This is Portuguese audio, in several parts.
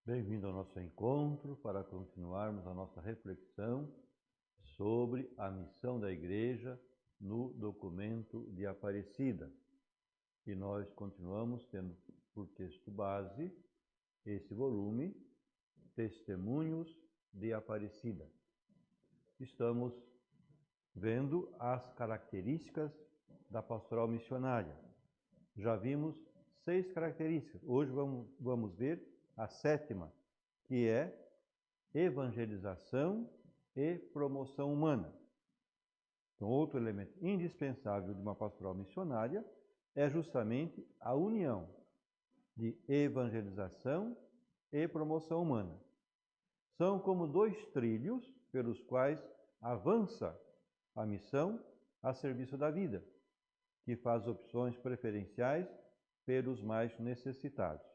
Bem-vindo ao nosso encontro para continuarmos a nossa reflexão sobre a missão da Igreja no documento de Aparecida. E nós continuamos tendo por texto base esse volume, Testemunhos de Aparecida. Estamos vendo as características da pastoral missionária. Já vimos 6 características. Hoje vamos ver a 7ª, que é evangelização e promoção humana. Então, outro elemento indispensável de uma pastoral missionária é justamente a união de evangelização e promoção humana. São como 2 trilhos pelos quais avança a missão a serviço da vida, que faz opções preferenciais pelos mais necessitados.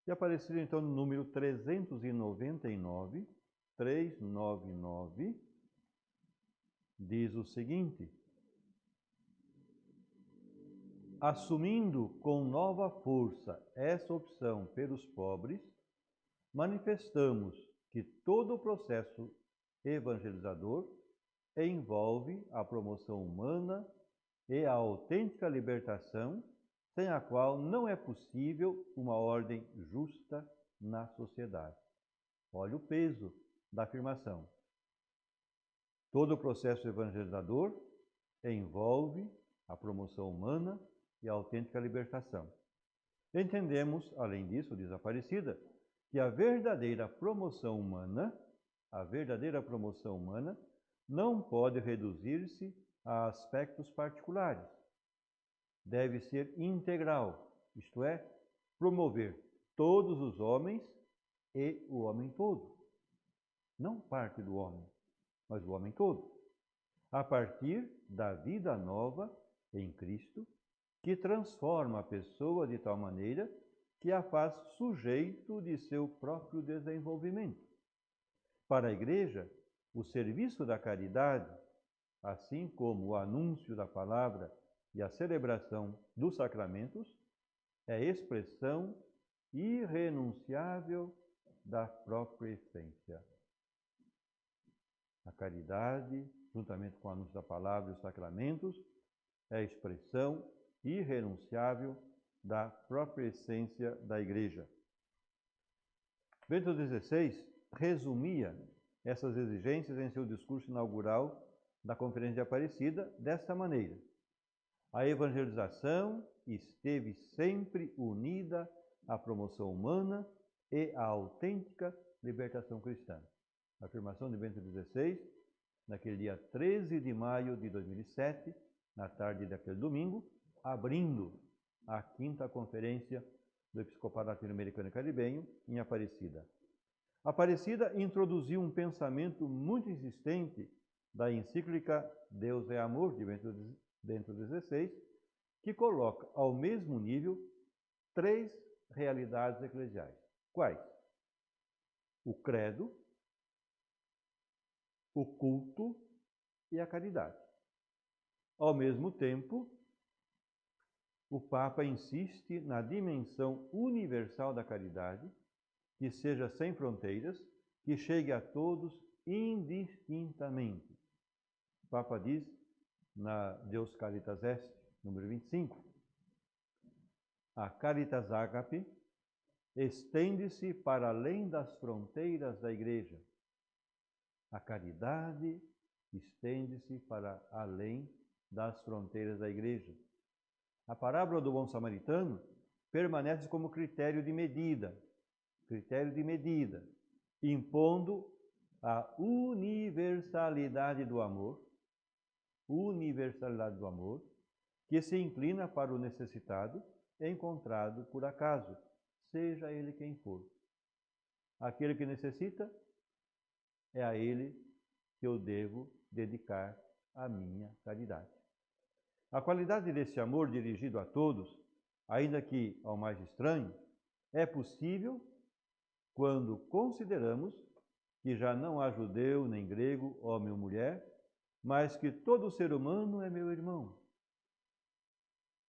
E Aparecida, então, no número 399, diz o seguinte: assumindo com nova força essa opção pelos pobres, manifestamos que todo o processo evangelizador envolve a promoção humana e a autêntica libertação, sem a qual não é possível uma ordem justa na sociedade. Olha o peso da afirmação. Todo o processo evangelizador envolve a promoção humana e a autêntica libertação. Entendemos, além disso, diz Aparecida, que a verdadeira promoção humana não pode reduzir-se a aspectos particulares. Deve ser integral, isto é, promover todos os homens e o homem todo. Não parte do homem, mas o homem todo. A partir da vida nova em Cristo, que transforma a pessoa de tal maneira que a faz sujeito de seu próprio desenvolvimento. Para a Igreja, o serviço da caridade, assim como o anúncio da palavra e a celebração dos sacramentos, é expressão irrenunciável da própria essência. A caridade, juntamente com o anúncio da palavra e os sacramentos, é expressão irrenunciável da própria essência da Igreja. Bento XVI resumia essas exigências em seu discurso inaugural da Conferência de Aparecida desta maneira: a evangelização esteve sempre unida à promoção humana e à autêntica libertação cristã. A afirmação de Bento XVI, naquele dia 13 de maio de 2007, na tarde daquele domingo, abrindo a 5ª Conferência do Episcopado Latino-Americano e Caribenho em Aparecida. Aparecida introduziu um pensamento muito insistente da encíclica Deus é Amor, de Bento XVI, que coloca ao mesmo nível 3 realidades eclesiais. Quais? O credo, o culto e a caridade. Ao mesmo tempo, o Papa insiste na dimensão universal da caridade, que seja sem fronteiras, que chegue a todos indistintamente. O Papa diz na Deus Caritas Est, número 25, a Caritas Agape estende-se para além das fronteiras da Igreja. A caridade estende-se para além das fronteiras da Igreja. A parábola do bom samaritano permanece como critério de medida, impondo a universalidade do amor, que se inclina para o necessitado encontrado por acaso, seja ele quem for. Aquele que necessita, é a ele que eu devo dedicar a minha caridade. A qualidade desse amor dirigido a todos, ainda que ao mais estranho, é possível quando consideramos que já não há judeu nem grego, homem ou mulher, mas que todo ser humano é meu irmão.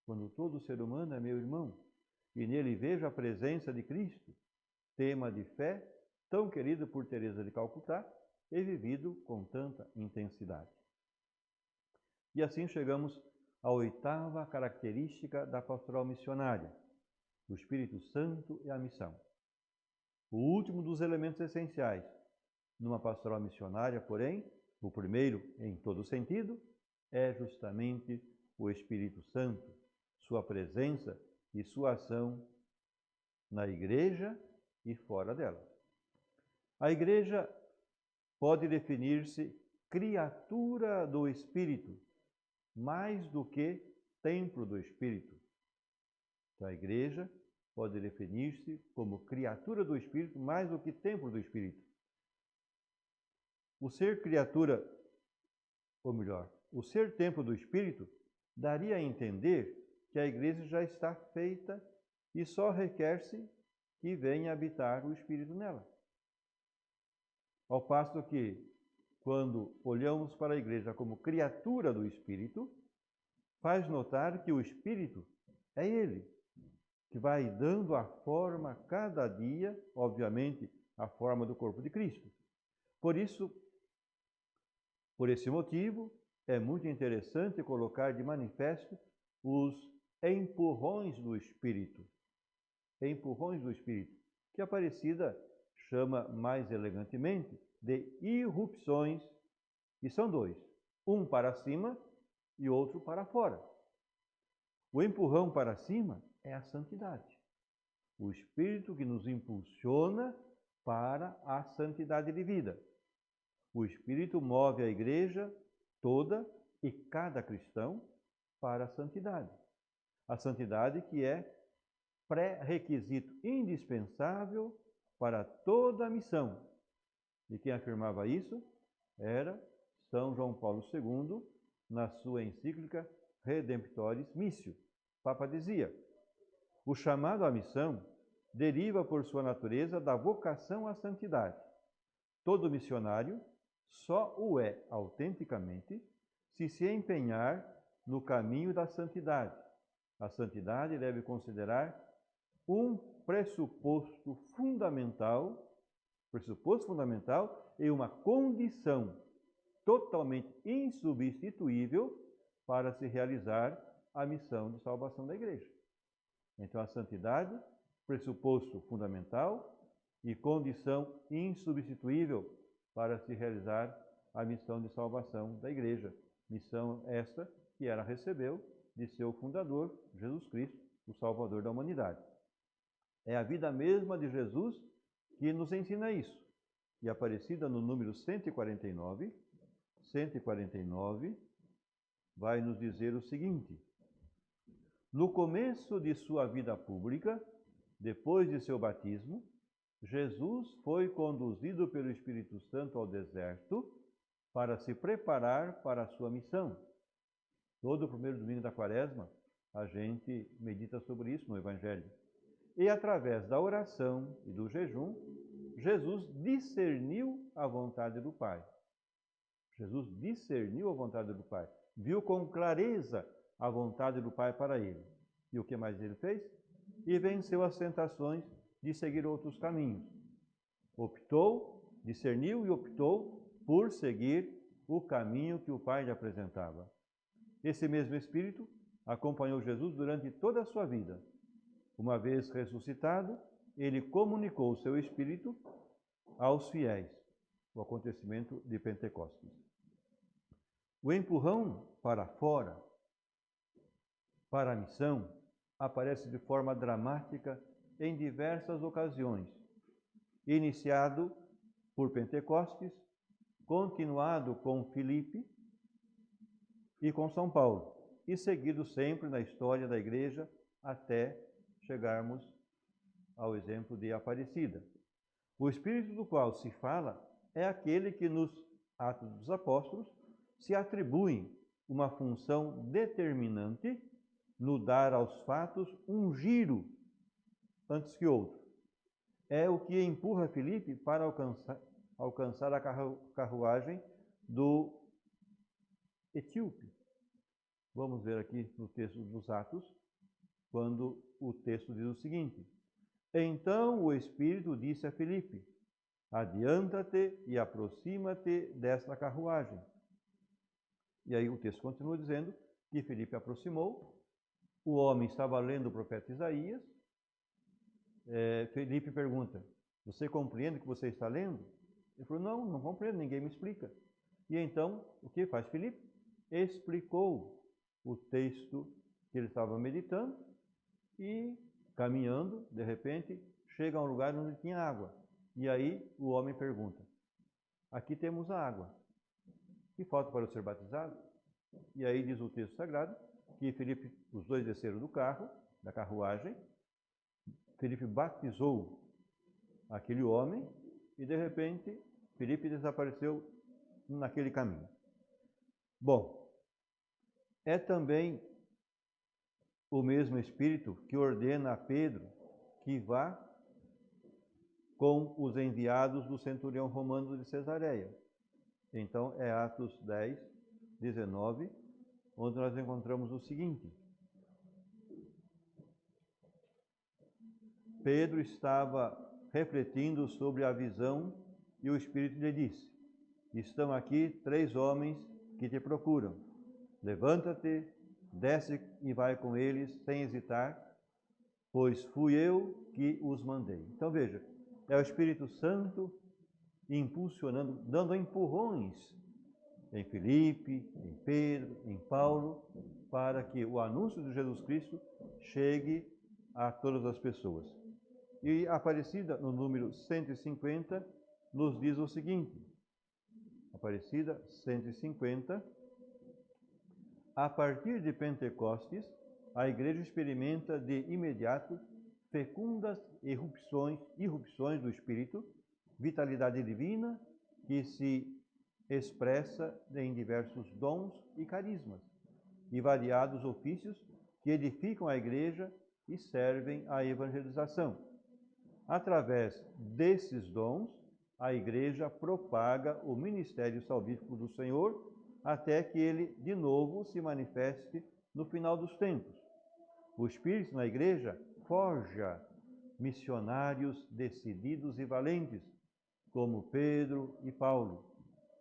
Quando todo ser humano é meu irmão, e nele vejo a presença de Cristo, tema de fé tão querido por Teresa de Calcutá e vivido com tanta intensidade. E assim chegamos à oitava característica da pastoral missionária, o Espírito Santo e a missão. O último dos elementos essenciais numa pastoral missionária, porém, o primeiro em todo sentido, é justamente o Espírito Santo, sua presença e sua ação na igreja e fora dela. A igreja pode definir-se criatura do Espírito, mais do que templo do Espírito. Então, a igreja pode definir-se como criatura do Espírito, mais do que templo do Espírito. O ser criatura, ou melhor, o ser templo do Espírito, daria a entender que a igreja já está feita e só requer-se que venha habitar o Espírito nela. Ao passo que, quando olhamos para a igreja como criatura do Espírito, faz notar que o Espírito é Ele, que vai dando a forma cada dia, obviamente, a forma do corpo de Cristo. Por isso, por esse motivo, é muito interessante colocar de manifesto os empurrões do Espírito. Empurrões do Espírito, que a Aparecida chama mais elegantemente de irrupções, e são dois, um para cima e outro para fora. O empurrão para cima é a santidade, o Espírito que nos impulsiona para a santidade de vida. O Espírito move a igreja toda e cada cristão para a santidade. A santidade que é pré-requisito indispensável para toda a missão. E quem afirmava isso era São João Paulo II, na sua encíclica Redemptoris Missio. O Papa dizia: o chamado à missão deriva por sua natureza da vocação à santidade. Todo missionário só o é autenticamente se empenhar no caminho da santidade. A santidade deve considerar um pressuposto fundamental e uma condição totalmente insubstituível para se realizar a missão de salvação da igreja. Então, a santidade, pressuposto fundamental e condição insubstituível para se realizar a missão de salvação da igreja. Missão esta que ela recebeu de seu fundador, Jesus Cristo, o Salvador da humanidade. É a vida mesma de Jesus que nos ensina isso. E a Aparecida, no número 149, vai nos dizer o seguinte: no começo de sua vida pública, depois de seu batismo, Jesus foi conduzido pelo Espírito Santo ao deserto para se preparar para a sua missão. Todo o primeiro domingo da Quaresma, a gente medita sobre isso no Evangelho. E através da oração e do jejum, Jesus discerniu a vontade do Pai. Jesus discerniu a vontade do Pai. Viu com clareza a vontade do Pai para ele. E o que mais ele fez? E venceu as tentações de seguir outros caminhos. Discerniu e optou por seguir o caminho que o Pai lhe apresentava. Esse mesmo Espírito acompanhou Jesus durante toda a sua vida. Uma vez ressuscitado, ele comunicou o seu Espírito aos fiéis, o acontecimento de Pentecostes. O empurrão para fora, para a missão, aparece de forma dramática em diversas ocasiões, iniciado por Pentecostes, continuado com Filipe e com São Paulo, e seguido sempre na história da igreja até chegarmos ao exemplo de Aparecida. O Espírito do qual se fala é aquele que nos Atos dos Apóstolos se atribui uma função determinante no dar aos fatos um giro antes que outro. É o que empurra Filipe para alcançar a carruagem do etíope. Vamos ver aqui no texto dos Atos, quando o texto diz o seguinte: Então o Espírito disse a Filipe: adianta-te e aproxima-te desta carruagem. E aí o texto continua dizendo que Filipe aproximou, o homem estava lendo o profeta Isaías. Filipe pergunta: você compreende o que você está lendo? Ele falou: não, não compreendo, ninguém me explica. E então, o que faz Filipe? Explicou o texto que ele estava meditando e, caminhando, de repente, chega a um lugar onde tinha água. E aí o homem pergunta: aqui temos a água, que falta para eu ser batizado? E aí diz o texto sagrado que Filipe, os dois desceram do carro, da carruagem, Filipe batizou aquele homem e, de repente, Filipe desapareceu naquele caminho. Bom, é também o mesmo Espírito que ordena a Pedro que vá com os enviados do centurião romano de Cesareia. Então, é Atos 10, 19, onde nós encontramos o seguinte: Pedro estava refletindo sobre a visão e o Espírito lhe disse: estão aqui 3 homens que te procuram. Levanta-te, desce e vai com eles sem hesitar, pois fui eu que os mandei. Então veja, é o Espírito Santo impulsionando, dando empurrões em Filipe, em Pedro, em Paulo, para que o anúncio de Jesus Cristo chegue a todas as pessoas. E a Aparecida, no número 150, nos diz o seguinte: Aparecida 150, a partir de Pentecostes, a Igreja experimenta de imediato fecundas irrupções do Espírito, vitalidade divina que se expressa em diversos dons e carismas, e variados ofícios que edificam a Igreja e servem à evangelização. Através desses dons, a Igreja propaga o ministério salvífico do Senhor até que ele, de novo, se manifeste no final dos tempos. O Espírito na Igreja forja missionários decididos e valentes, como Pedro e Paulo,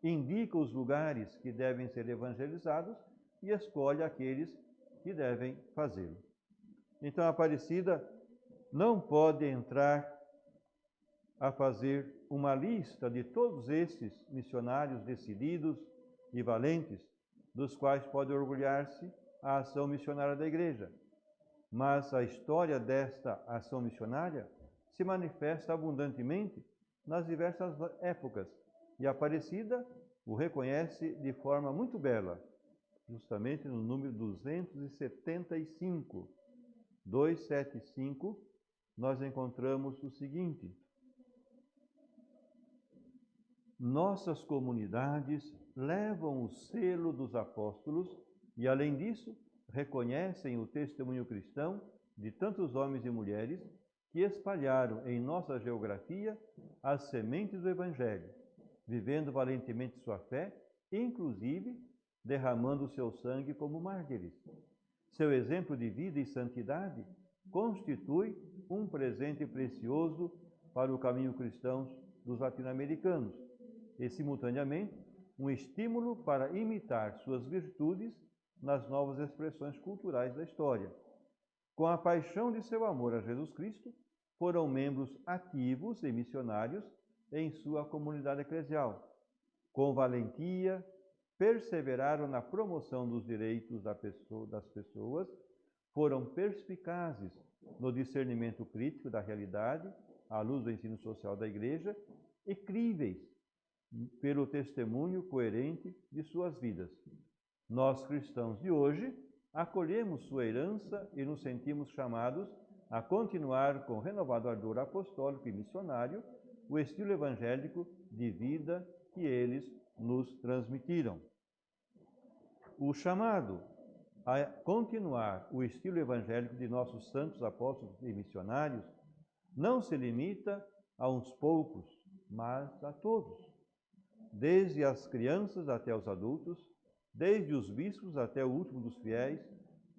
indica os lugares que devem ser evangelizados e escolhe aqueles que devem fazê-lo. Então, a Aparecida não pode entrar a fazer uma lista de todos esses missionários decididos e valentes, dos quais pode orgulhar-se a ação missionária da Igreja. Mas a história desta ação missionária se manifesta abundantemente nas diversas épocas, e a Aparecida o reconhece de forma muito bela, justamente no número 275. 275, nós encontramos o seguinte: nossas comunidades levam o selo dos apóstolos e, além disso, reconhecem o testemunho cristão de tantos homens e mulheres que espalharam em nossa geografia as sementes do Evangelho, vivendo valentemente sua fé, inclusive derramando seu sangue como mártires. Seu exemplo de vida e santidade constitui um presente precioso para o caminho cristão dos latino-americanos e, simultaneamente, um estímulo para imitar suas virtudes nas novas expressões culturais da história. Com a paixão de seu amor a Jesus Cristo, foram membros ativos e missionários em sua comunidade eclesial. Com valentia, perseveraram na promoção dos direitos das pessoas, foram perspicazes no discernimento crítico da realidade, à luz do ensino social da Igreja, e críveis pelo testemunho coerente de suas vidas. Nós, cristãos de hoje, acolhemos sua herança e nos sentimos chamados a continuar com renovado ardor apostólico e missionário o estilo evangélico de vida que eles nos transmitiram. O chamado a continuar o estilo evangélico de nossos santos apóstolos e missionários não se limita a uns poucos, mas a todos. Desde as crianças até os adultos, desde os bispos até o último dos fiéis,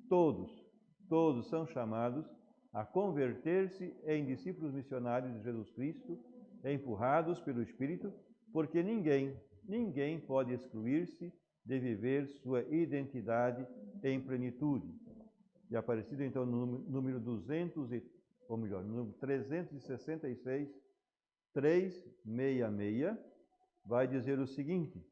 todos são chamados a converter-se em discípulos missionários de Jesus Cristo, empurrados pelo Espírito, porque ninguém pode excluir-se de viver sua identidade em plenitude. E Aparecido, então, no número 366, 366, vai dizer o seguinte: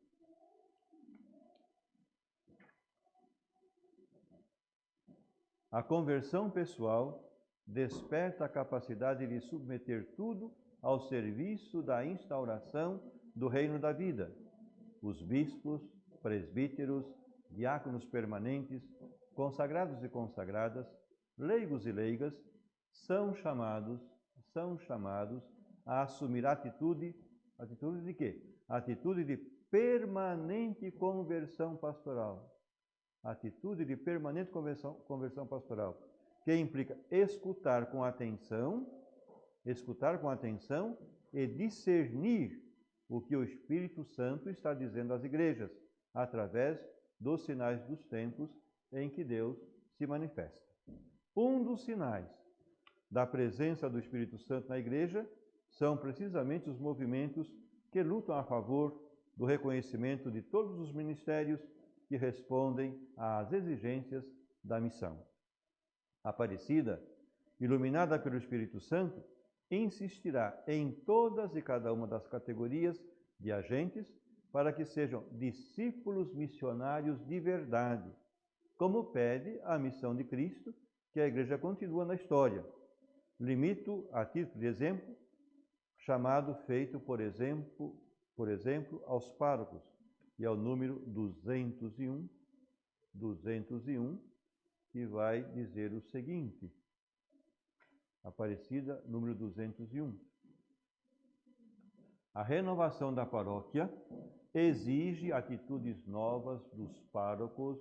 a conversão pessoal desperta a capacidade de submeter tudo ao serviço da instauração do reino da vida. Os bispos, presbíteros, diáconos permanentes, consagrados e consagradas, leigos e leigas, são chamados a assumir atitude de quê? Atitude de permanente conversão pastoral. Atitude de permanente conversão pastoral, que implica escutar com atenção e discernir o que o Espírito Santo está dizendo às igrejas, através dos sinais dos tempos em que Deus se manifesta. Um dos sinais da presença do Espírito Santo na igreja são precisamente os movimentos que lutam a favor do reconhecimento de todos os ministérios que respondem às exigências da missão. Aparecida, iluminada pelo Espírito Santo, insistirá em todas e cada uma das categorias de agentes para que sejam discípulos missionários de verdade, como pede a missão de Cristo, que a Igreja continua na história. Limito, a título de exemplo, chamado feito, por exemplo, aos párocos, e ao número 201, que vai dizer o seguinte: Aparecida, número 201. A renovação da paróquia exige atitudes novas dos párocos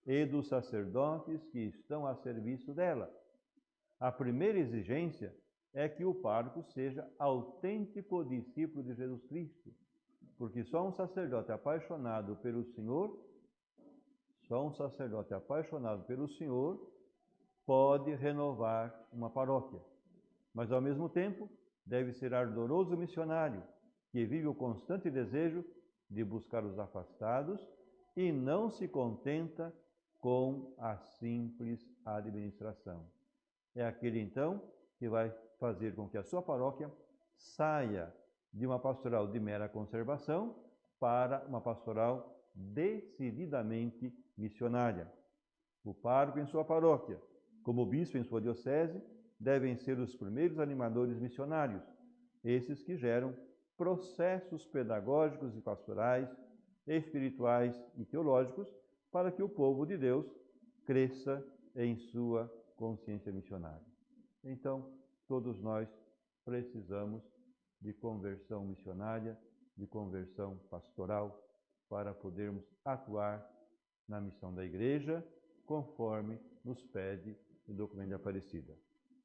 e dos sacerdotes que estão a serviço dela. A primeira exigência é que o pároco seja autêntico discípulo de Jesus Cristo, porque só um sacerdote apaixonado pelo Senhor, pode renovar uma paróquia. Mas, ao mesmo tempo, deve ser ardoroso missionário, que vive o constante desejo de buscar os afastados e não se contenta com a simples administração. É aquele, então, que vai fazer com que a sua paróquia saia de uma pastoral de mera conservação para uma pastoral decididamente missionária. O pároco em sua paróquia, como o bispo em sua diocese, devem ser os primeiros animadores missionários, esses que geram processos pedagógicos e pastorais, espirituais e teológicos, para que o povo de Deus cresça em sua consciência missionária. Então, todos nós precisamos de conversão missionária, de conversão pastoral, para podermos atuar na missão da Igreja, conforme nos pede o documento de Aparecida.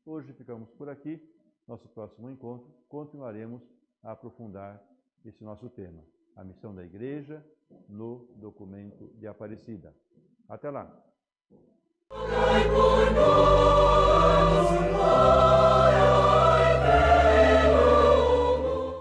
Hoje ficamos por aqui. Nosso próximo encontro continuaremos a aprofundar esse nosso tema, a missão da Igreja no documento de Aparecida. Até lá!